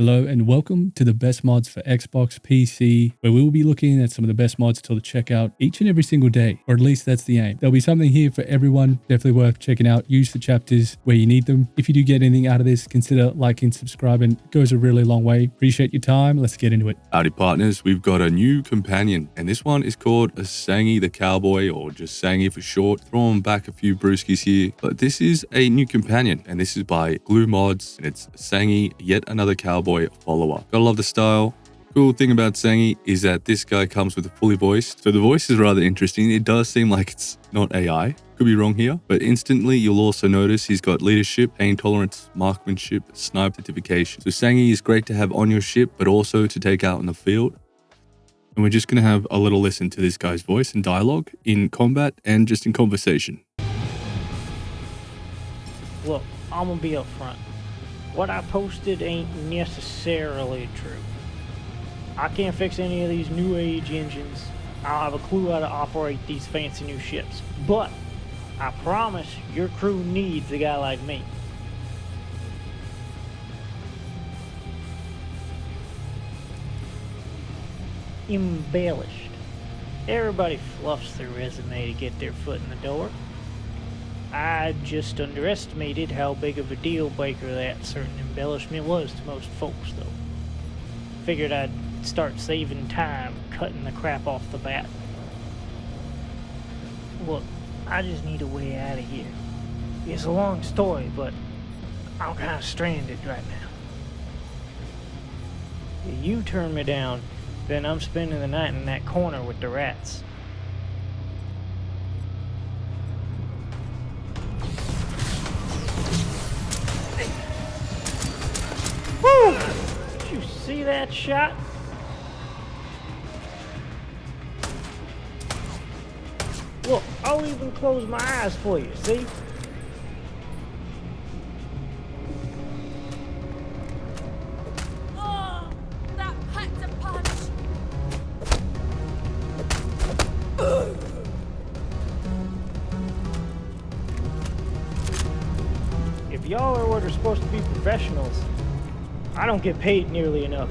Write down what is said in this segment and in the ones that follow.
Hello and welcome to the best mods for Xbox PC, where we will be looking at some of the best mods to check out each and every single day, or at least that's the aim. There'll be something here for everyone, definitely worth checking out. Use the chapters where you need them. If you do get anything out of this, consider liking, subscribing. It goes a really long way. Appreciate your time. Let's get into it. Howdy partners, we've got a new companion, and this one is called a Sangy the Cowboy, or just Sangy for short. Throwing back a few brewskis here, but this is a new companion, and this is by Glue Mods, and it's Sangy, yet another cowboy follower. Gotta love the style. Cool thing about Sangy is that this guy comes with a fully voiced, so the voice is rather interesting. It does seem like it's not AI. Could be wrong here, but instantly you'll also notice he's got leadership, pain tolerance, marksmanship, snipe certification. So Sangy is great to have on your ship, but also to take out in the field. And we're just gonna have a little listen to this guy's voice and dialogue in combat and just in conversation. Look, I'm gonna be upfront. What I posted ain't necessarily true. I can't fix any of these new age engines. I don't have a clue how to operate these fancy new ships. But I promise your crew needs a guy like me. Embellished. Everybody fluffs their resume to get their foot in the door. I just underestimated how big of a deal breaker that certain embellishment was to most folks, though. Figured I'd start saving time cutting the crap off the bat. Look, I just need a way out of here. It's a long story, but I'm kind of stranded right now. If you turn me down, then I'm spending the night in that corner with the rats. Woo! Did you see that shot? Look, I'll even close my eyes for you, see? Oh, that packed a punch! If y'all are what are supposed to be professionals, I don't get paid nearly enough.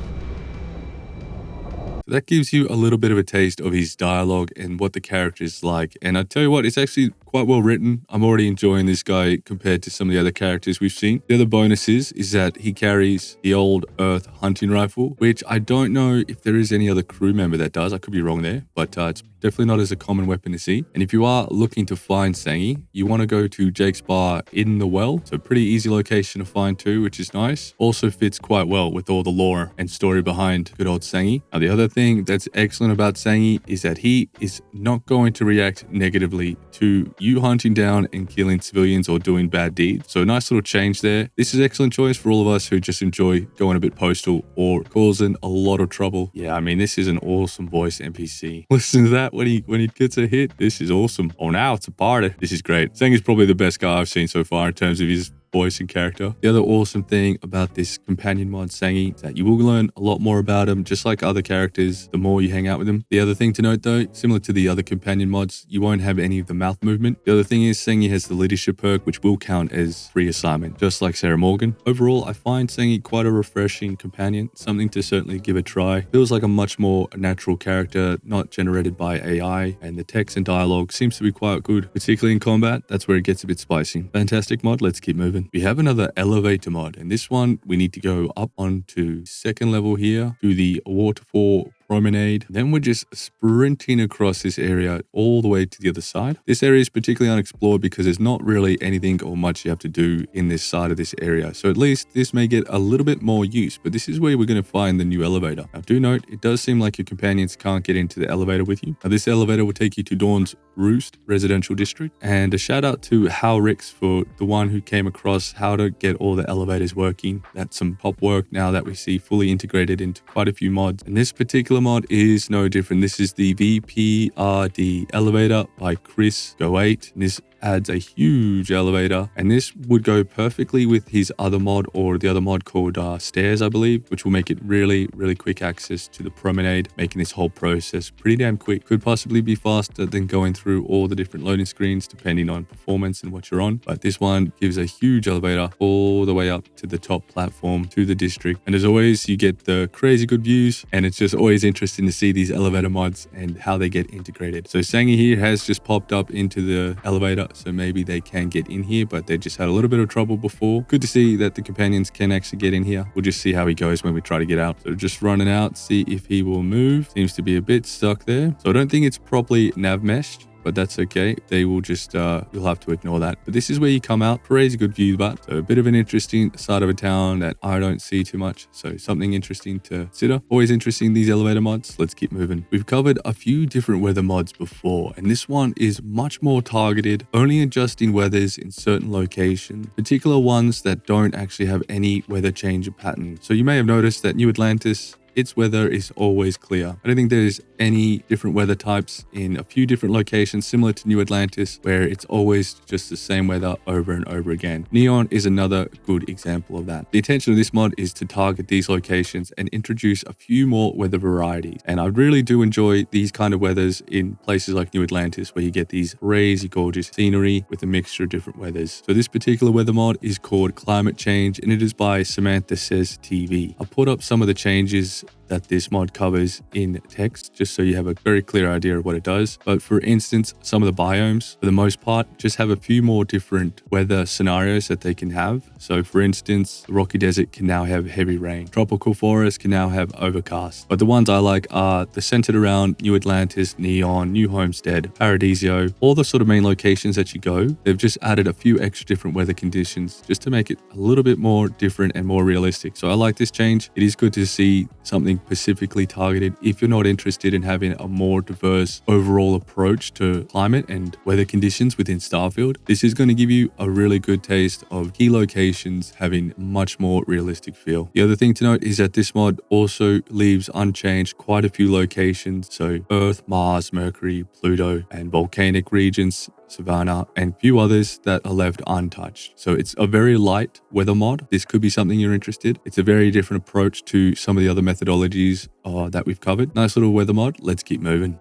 So that gives you a little bit of a taste of his dialogue and what the character is like. And I tell you what, it's actually quite well written. I'm already enjoying this guy compared to some of the other characters we've seen. The other bonus is that he carries the old Earth hunting rifle, which I don't know if there is any other crew member that does. I could be wrong there, but it's definitely not as a common weapon to see. And if you are looking to find Sangy, you want to go to Jake's Bar in the Well. So pretty easy location to find too, which is nice. Also fits quite well with all the lore and story behind good old Sangy. Now the other thing that's excellent about Sangy is that he is not going to react negatively to you hunting down and killing civilians or doing bad deeds. So a nice little change there. This is an excellent choice for all of us who just enjoy going a bit postal or causing a lot of trouble. Yeah, I mean, this is an awesome voice NPC. Listen to that when he gets a hit. This is awesome. Oh, now it's a party. This is great. Sangy's probably the best guy I've seen so far in terms of his voice and character. The other awesome thing about this companion mod Sangy is that you will learn a lot more about him, just like other characters, the more you hang out with him. The other thing to note though, similar to the other companion mods, you won't have any of the mouth movement. The other thing is Sangy has the leadership perk, which will count as free assignment, just like Sarah Morgan. Overall, I find Sangy quite a refreshing companion, something to certainly give a try. Feels like a much more natural character, not generated by AI, and the text and dialogue seems to be quite good, particularly in combat. That's where it gets a bit spicy. Fantastic mod, let's keep moving. We have another elevator mod, and this one we need to go up onto second level here to the waterfall promenade. Then we're just sprinting across this area all the way to the other side. This area is particularly unexplored because there's not really anything or much you have to do in this side of this area. So at least this may get a little bit more use, but this is where we're going to find the new elevator. Now do note, it does seem like your companions can't get into the elevator with you. Now this elevator will take you to Dawn's Roost residential district, and a shout out to Howrix for the one who came across how to get all the elevators working. That's some pop work now that we see fully integrated into quite a few mods. And this particular mod is no different. This is the VPRD Elevator by Chris Go8. And this adds a huge elevator, and this would go perfectly with his other mod, or the other mod called Stairs, I believe, which will make it really quick access to the promenade, making this whole process pretty damn quick. Could possibly be faster than going through all the different loading screens depending on performance and what you're on, but this one gives a huge elevator all the way up to the top platform to the district. And as always, you get the crazy good views, and it's just always interesting to see these elevator mods and how they get integrated. So Sangy here has just popped up into the elevator, so maybe they can get in here, but they just had a little bit of trouble before. Good to see that the companions can actually get in here. We'll just see how he goes when we try to get out. So just running out, see if he will move. Seems to be a bit stuck there. So I don't think it's properly nav meshed, but that's okay. They will just, you'll have to ignore that. But this is where you come out. Crazy good view, but so a bit of an interesting side of a town that I don't see too much. So something interesting to consider. Always interesting, these elevator mods. Let's keep moving. We've covered a few different weather mods before, and this one is much more targeted, only adjusting weathers in certain locations, particular ones that don't actually have any weather change pattern. So you may have noticed that New Atlantis, its weather is always clear. I don't think there's any different weather types in a few different locations similar to New Atlantis where it's always just the same weather over and over again. Neon is another good example of that. The intention of this mod is to target these locations and introduce a few more weather varieties. And I really do enjoy these kind of weathers in places like New Atlantis where you get these crazy gorgeous scenery with a mixture of different weathers. So this particular weather mod is called Climate Change, and it is by Samantha Says TV. I'll put up some of the changes that this mod covers in text, just so you have a very clear idea of what it does. But for instance, some of the biomes, for the most part, just have a few more different weather scenarios that they can have. So for instance, the Rocky Desert can now have heavy rain. Tropical Forest can now have overcast. But the ones I like are the centered around New Atlantis, Neon, New Homestead, Paradiso, all the sort of main locations that you go. They've just added a few extra different weather conditions just to make it a little bit more different and more realistic. So I like this change. It is good to see something specifically targeted if you're not interested in having a more diverse overall approach to climate and weather conditions within Starfield. This is going to give you a really good taste of key locations having much more realistic feel. The other thing to note is that this mod also leaves unchanged quite a few locations, so Earth, Mars, Mercury, Pluto, and volcanic regions, Savannah, and a few others that are left untouched. So it's a very light weather mod. This could be something you're interested. It's a very different approach to some of the other methodologies that we've covered. Nice little weather mod. Let's keep moving.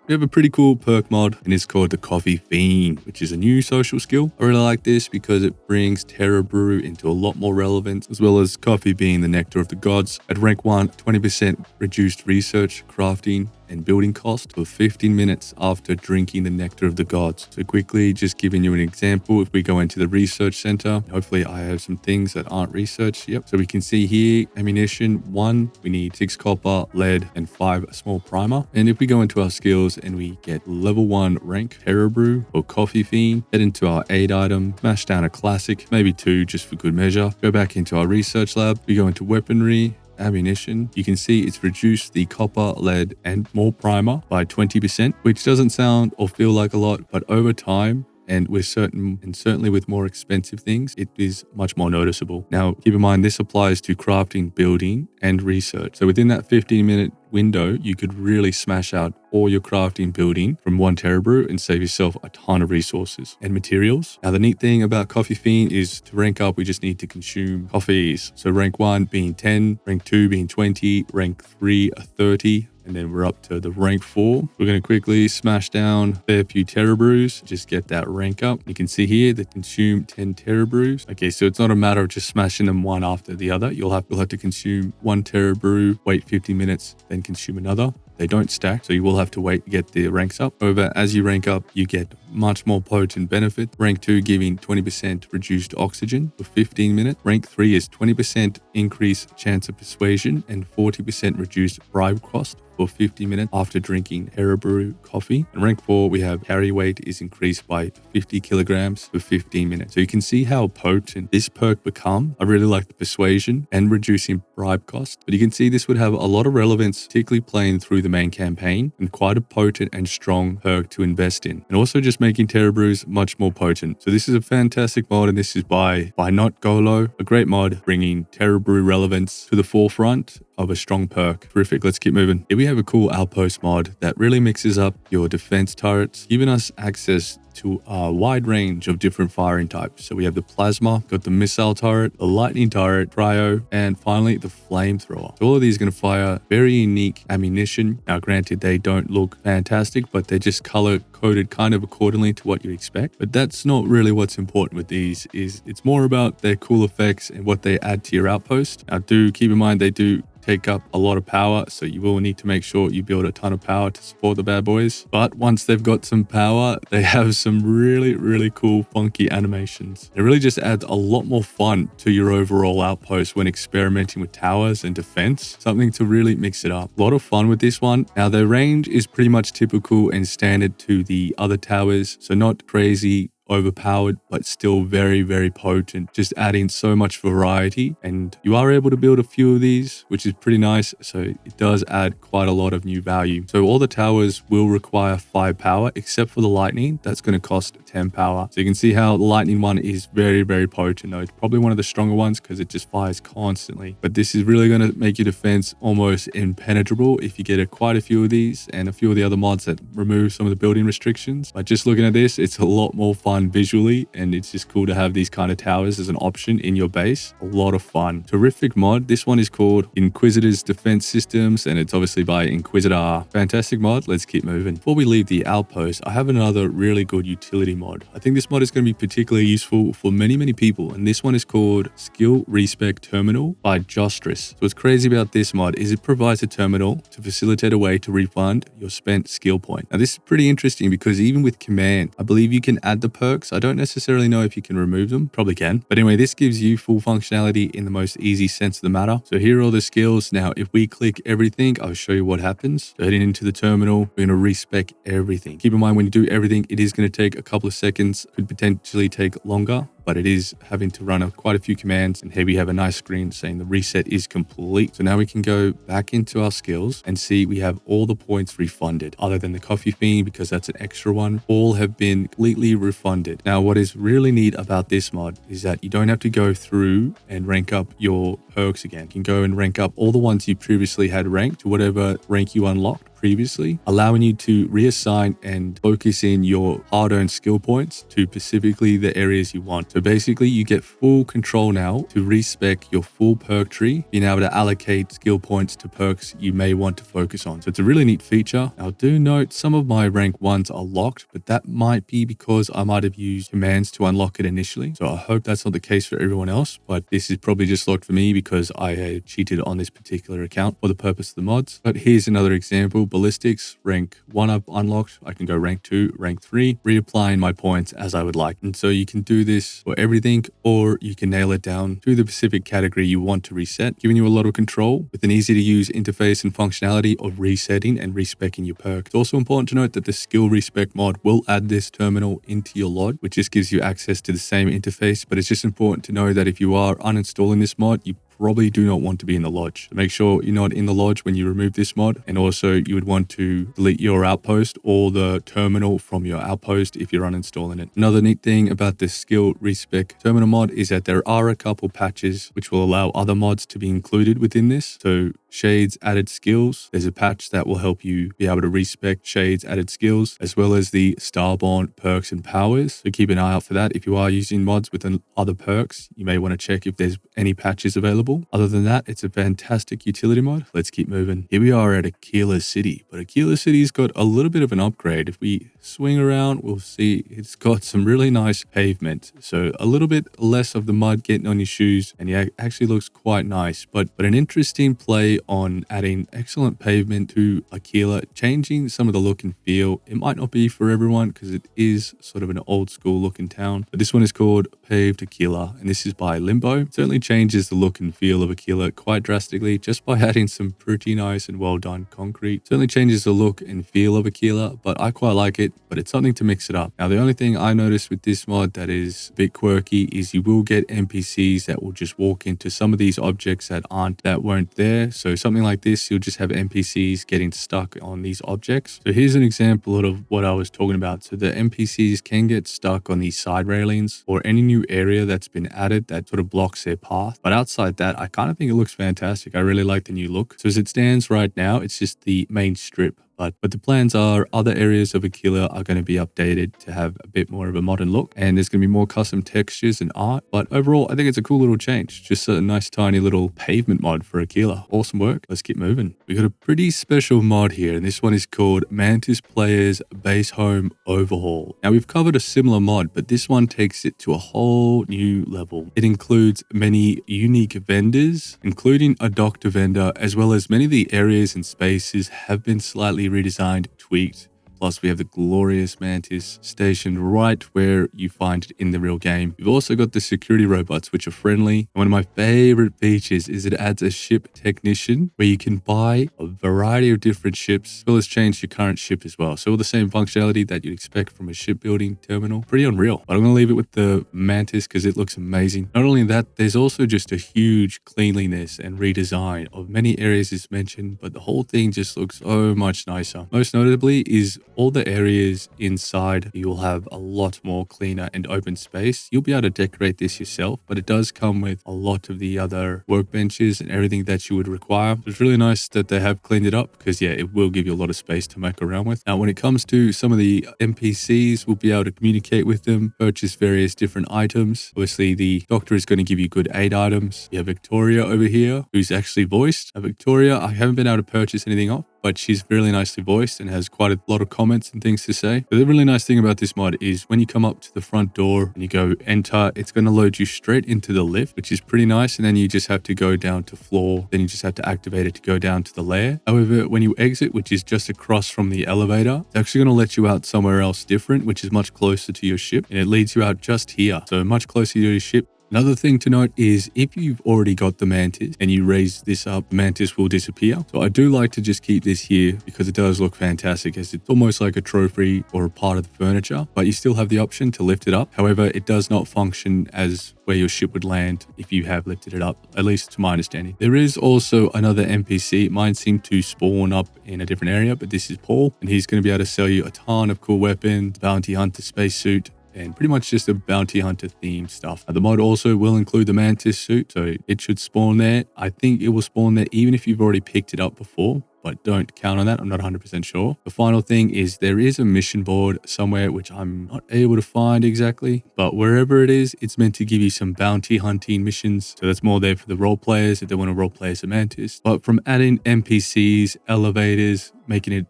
We have a pretty cool perk mod, and it's called the Coffee Fiend, which is a new social skill. I really like this because it brings Terra Brew into a lot more relevance, as well as coffee being the nectar of the gods. At rank 1, 20% reduced research, crafting, and building cost for 15 minutes after drinking the nectar of the gods. So quickly, just giving you an example, if we go into the research center, hopefully I have some things that aren't researched. Yep. So we can see here, ammunition 1, we need 6 copper, lead, and 5 small primer. And if we go into our skills and we get level 1 rank Terra Brew or Coffee Fiend, head into our aid item, smash down a classic, maybe 2 just for good measure. Go back into our research lab, we go into weaponry, ammunition. You can see it's reduced the copper, lead, and more primer by 20%, which doesn't sound or feel like a lot, but over time, and certainly with more expensive things, it is much more noticeable. Now, keep in mind, this applies to crafting, building, and research. So within that 15-minute window, you could really smash out all your crafting, building from 1 Terra Brew and save yourself a ton of resources and materials. Now, the neat thing about Coffee Fiend is to rank up, we just need to consume coffees. So rank 1 being 10, rank 2 being 20, rank 3 are 30, and then we're up to the rank 4. We're going to quickly smash down a fair few Terra Brews, just get that rank up. You can see here they consume 10 Terra Brews. Okay, so it's not a matter of just smashing them one after the other. You'll have to consume 1 Terra Brew, wait 50 minutes, then consume another. They don't stack, so you will have to wait to get the ranks up. However, as you rank up, you get much more potent benefit. Rank 2 giving 20% reduced oxygen for 15 minutes. Rank 3 is 20% increased chance of persuasion and 40% reduced bribe cost for 50 minutes after drinking Terra Brew coffee. And rank 4, we have carry weight is increased by 50 kilograms for 15 minutes. So you can see how potent this perk become. I really like the persuasion and reducing bribe cost, but you can see this would have a lot of relevance, particularly playing through the main campaign, and quite a potent and strong perk to invest in. And also just making Terra Brews much more potent. So this is a fantastic mod, and this is by Not Golo, a great mod bringing Terra Brew relevance to the forefront. of a strong perk. Terrific, let's keep moving. Here we have a cool outpost mod that really mixes up your defense turrets, giving us access to a wide range of different firing types. So we have the plasma, got the missile turret, the lightning turret, cryo, and finally the flamethrower. So all of these are going to fire very unique ammunition. Now granted, they don't look fantastic, but they're just color coded kind of accordingly to what you expect. But that's not really what's important with these. It's more about their cool effects and what they add to your outpost. Now do keep in mind they do take up a lot of power, so you will need to make sure you build a ton of power to support the bad boys. But once they've got some power, they have some really cool funky animations. It really just adds a lot more fun to your overall outpost when experimenting with towers and defense. Something to really mix it up. A lot of fun with this one. Now their range is pretty much typical and standard to the other towers, so not crazy overpowered, but still very potent, just adding so much variety. And you are able to build a few of these, which is pretty nice, so it does add quite a lot of new value. So all the towers will require 5 power except for the lightning. That's going to cost 10 power. So you can see how the lightning one is very potent though. It's probably one of the stronger ones because it just fires constantly, but this is really going to make your defense almost impenetrable if you get quite a few of these and a few of the other mods that remove some of the building restrictions. But just looking at this, it's a lot more fun visually, and it's just cool to have these kind of towers as an option in your base. A lot of fun. Terrific mod. This one is called Inquisitor's Defense Systems, and it's obviously by Inquisitor. Fantastic mod. Let's keep moving. Before we leave the outpost, I have another really good utility mod. I think this mod is going to be particularly useful for many people, and this one is called Skill ReSpec Terminal by Jostress. So what's crazy about this mod is it provides a terminal to facilitate a way to refund your spent skill point. Now this is pretty interesting because even with command, I believe you can add the perks. I don't necessarily know if you can remove them. Probably can. But anyway, this gives you full functionality in the most easy sense of the matter. So here are all the skills. Now, if we click everything, I'll show you what happens. So heading into the terminal, we're going to respec everything. Keep in mind when you do everything, it is going to take a couple of seconds. Could potentially take longer, but it is having to run quite a few commands. And here we have a nice screen saying the reset is complete. So now we can go back into our skills and see we have all the points refunded, other than the coffee fiend because that's an extra one. All have been completely refunded. Now, what is really neat about this mod is that you don't have to go through and rank up your perks again. You can go and rank up all the ones you previously had ranked to whatever rank you unlocked previously, allowing you to reassign and focus in your hard-earned skill points to specifically the areas you want. So basically you get full control now to respec your full perk tree, being able to allocate skill points to perks you may want to focus on. So it's a really neat feature. Now do note some of my rank 1s are locked, but that might be because I might have used commands to unlock it initially. So I hope that's not the case for everyone else, but this is probably just locked for me because I had cheated on this particular account for the purpose of the mods. But here's another example. Ballistics, rank 1 up unlocked. I can go rank 2, rank 3, reapplying my points as I would like. And so you can do this for everything, or you can nail it down to the specific category you want to reset, giving you a lot of control with an easy to use interface and functionality of resetting and respecing your perk. It's also important to note that the skill respec mod will add this terminal into your LOD, which just gives you access to the same interface. But it's just important to know that if you are uninstalling this mod, you probably do not want to be in the lodge. So make sure you're not in the lodge when you remove this mod. And also you would want to delete your outpost or the terminal from your outpost if you're uninstalling it. Another neat thing about this skill respec terminal mod is that there are a couple patches which will allow other mods to be included within this. So Shades added skills. There's a patch that will help you be able to respec Shades added skills, as well as the Starbond perks and powers. So keep an eye out for that. If you are using mods with other perks, you may want to check if there's any patches available. Other than that, it's a fantastic utility mod. Let's keep moving. Here we are at Akila City, but Akila City's got a little bit of an upgrade. If we swing around, we'll see it's got some really nice pavement. So a little bit less of the mud getting on your shoes, and it actually looks quite nice. But an interesting play on adding excellent pavement to Akila, changing some of the look and feel. It might not be for everyone because it is sort of an old school looking town, but this one is called Paved Akila, and this is by Limbo. It certainly changes the look and feel of Akila quite drastically just by adding some pretty nice and well done concrete. Certainly changes the look and feel of Akila, but I quite like it, but it's something to mix it up. Now, the only thing I noticed with this mod that is a bit quirky is you will get NPCs that will just walk into some of these objects that weren't there. So something like this, you'll just have NPCs getting stuck on these objects. So here's an example of what I was talking about. So the NPCs can get stuck on these side railings or any new new area that's been added that sort of blocks their path. But outside that, I kind of think it looks fantastic. I really like the new look. So as it stands right now, it's just the main strip. But the plans are other areas of Akila are going to be updated to have a bit more of a modern look. And there's going to be more custom textures and art. But overall, I think it's a cool little change. Just a nice tiny little pavement mod for Akila. Awesome work. Let's keep moving. We got a pretty special mod here. And this one is called Mantis Players Base Home Overhaul. Now we've covered a similar mod, but this one takes it to a whole new level. It includes many unique vendors, including a doctor vendor, as well as many of the areas and spaces have been slightly redesigned, tweaked. Plus, we have the glorious Mantis stationed right where you find it in the real game. We've also got the security robots, which are friendly. And one of my favorite features is it adds a ship technician where you can buy a variety of different ships, as well as change your current ship as well. So all the same functionality that you'd expect from a shipbuilding terminal. Pretty unreal. But I'm going to leave it with the Mantis because it looks amazing. Not only that, there's also just a huge cleanliness and redesign of many areas as mentioned, but the whole thing just looks so much nicer. Most notably is all the areas inside, you will have a lot more cleaner and open space. You'll be able to decorate this yourself, but it does come with a lot of the other workbenches and everything that you would require. So it's really nice that they have cleaned it up because yeah, it will give you a lot of space to make around with. Now, when it comes to some of the NPCs, we'll be able to communicate with them, purchase various different items. Obviously, the doctor is going to give you good aid items. You have Victoria over here, who's actually voiced. Now, Victoria, I haven't been able to purchase anything off, but she's really nicely voiced and has quite a lot of comments and things to say. But the really nice thing about this mod is when you come up to the front door and you go enter, it's going to load you straight into the lift, which is pretty nice. And then you just have to go down to floor. Then you just have to activate it to go down to the lair. However, when you exit, which is just across from the elevator, it's actually going to let you out somewhere else different, which is much closer to your ship. And it leads you out just here. So much closer to your ship. Another thing to note is if you've already got the Mantis and you raise this up, the Mantis will disappear. So I do like to just keep this here because it does look fantastic as it's almost like a trophy or a part of the furniture, but you still have the option to lift it up. However, it does not function as where your ship would land if you have lifted it up, at least to my understanding. There is also another NPC. Mine seemed to spawn up in a different area, but this is Paul, and he's going to be able to sell you a ton of cool weapons, bounty hunter spacesuit, and pretty much just a bounty hunter themed stuff. The mod also will include the Mantis suit, so it should spawn there. I think it will spawn there even if you've already picked it up before, but don't count on that. I'm not 100% sure. The final thing is there is a mission board somewhere, which I'm not able to find exactly, but wherever it is, it's meant to give you some bounty hunting missions. So that's more there for the role players if they want to role play as a Mantis. But from adding NPCs, elevators, making it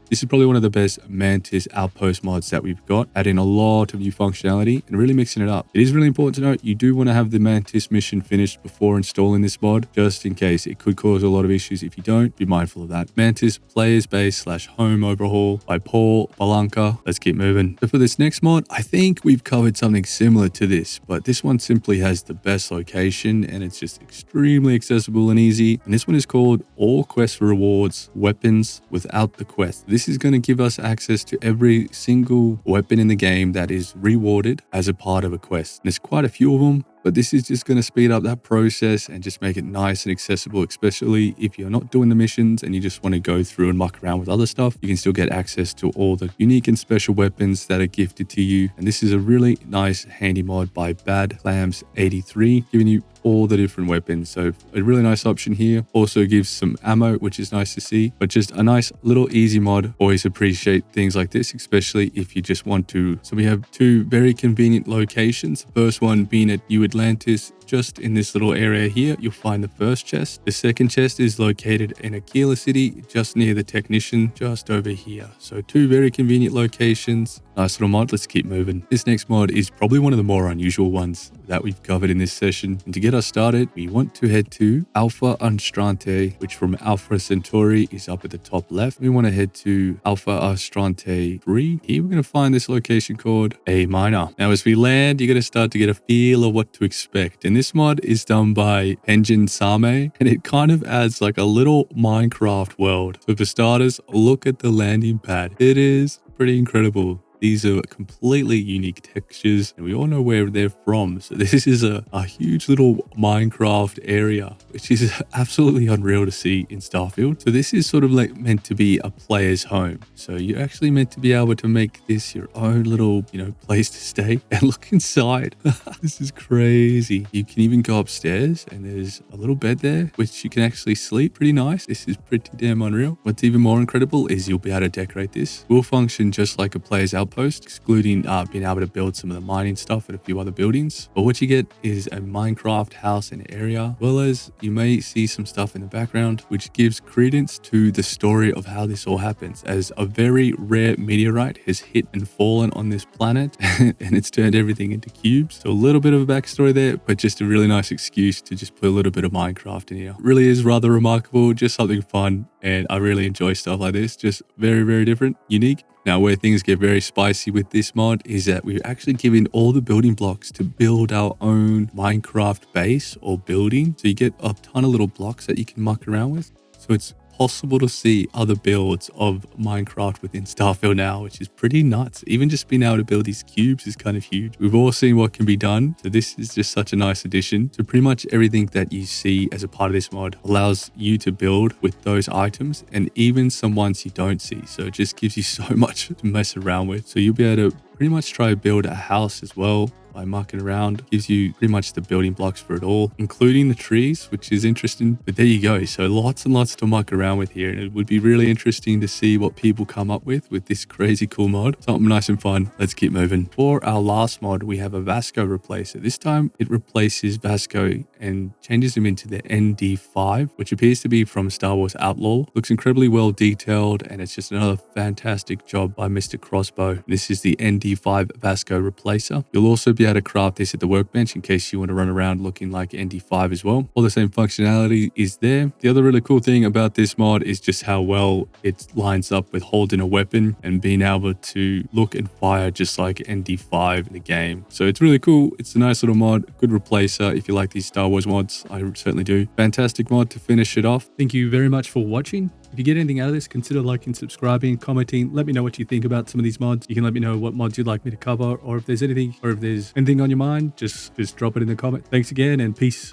this is probably one of the best Mantis outpost mods that we've got, adding a lot of new functionality and really mixing it up. It is really important to note you do want to have the Mantis mission finished before installing this mod, just in case it could cause a lot of issues. If you don't, be mindful of that. Mantis Players Base / Home Overhaul by Paul Balanca. Let's keep moving. So for this next mod, I think we've covered something similar to this, but this one simply has the best location and it's just extremely accessible and easy. And this one is called All Quest Rewards Weapons Without the Quest. This is going to give us access to every single weapon in the game that is rewarded as a part of a quest. And there's quite a few of them, but this is just going to speed up that process and just make it nice and accessible, especially if you're not doing the missions and you just want to go through and muck around with other stuff. You can still get access to all the unique and special weapons that are gifted to you. And this is a really nice handy mod by Bad Clams 83, giving you all the different weapons. So a really nice option here. Also gives some ammo, which is nice to see, but just a nice little easy mod. Always appreciate things like this, especially if you just want to. So we have two very convenient locations. The first one being at New Atlantis. Just in this little area here, you'll find the first chest. The second chest is located in Akila City, just near the technician, just over here. So two very convenient locations. Nice little mod. Let's keep moving. This next mod is probably one of the more unusual ones that we've covered in this session. And to get us started, we want to head to Alpha Astrante, which from Alpha Centauri is up at the top left. We want to head to Alpha Astrante 3. Here we're going to find this location called A Minor. Now as we land, you're going to start to get a feel of what to expect. And this mod is done by Penjin Same, and it kind of adds like a little Minecraft world. So for starters, look at the landing pad. It is pretty incredible. These are completely unique textures, and we all know where they're from. So this is a huge little Minecraft area, which is absolutely unreal to see in Starfield. So this is sort of like meant to be a player's home. So you're actually meant to be able to make this your own little, place to stay. And look inside. This is crazy. You can even go upstairs, and there's a little bed there, which you can actually sleep. Pretty nice. This is pretty damn unreal. What's even more incredible is you'll be able to decorate this. It will function just like a player's outpost, excluding being able to build some of the mining stuff and a few other buildings. But what you get is a Minecraft house and area, as well as you may see some stuff in the background, which gives credence to the story of how this all happens, as a very rare meteorite has hit and fallen on this planet and it's turned everything into cubes. So a little bit of a backstory there, but just a really nice excuse to just put a little bit of Minecraft in here. It really is rather remarkable, just something fun, and I really enjoy stuff like this. Just very, very different, unique. Now, where things get very spicy with this mod is that we're actually given all the building blocks to build our own Minecraft base or building. So you get a ton of little blocks that you can muck around with. So it's possible to see other builds of Minecraft within Starfield now, which is pretty nuts. Even just being able to build these cubes is kind of huge. We've all seen what can be done, so this is just such a nice addition. So pretty much everything that you see as a part of this mod allows you to build with those items, and even some ones you don't see. So it just gives you so much to mess around with. So you'll be able to pretty much try to build a house as well by mucking around. Gives you pretty much the building blocks for it all, including the trees, which is interesting. But there you go. So lots and lots to muck around with here, and it would be really interesting to see what people come up with this crazy cool mod. Something nice and fun. Let's keep moving. For our last mod, we have a Vasco replacer. This time it replaces Vasco and changes him into the ND5, which appears to be from Star Wars Outlaw. Looks incredibly well detailed, and it's just another fantastic job by Mr. Crossbow. This is the ND5 Vasco replacer. You'll also be able to craft this at the workbench in case you want to run around looking like ND5 as well. All the same functionality is there. The other really cool thing about this mod is just how well it lines up with holding a weapon and being able to look and fire just like ND5 in the game. So it's really cool. It's a nice little mod, good replacer if you like these Star Wars mods. I certainly do. Fantastic mod to finish it off. Thank you very much for watching. If you get anything out of this, consider liking, subscribing, commenting. Let me know what you think about some of these mods. You can let me know what mods you'd like me to cover, or if there's anything on your mind, just drop it in the comment. Thanks again, and peace.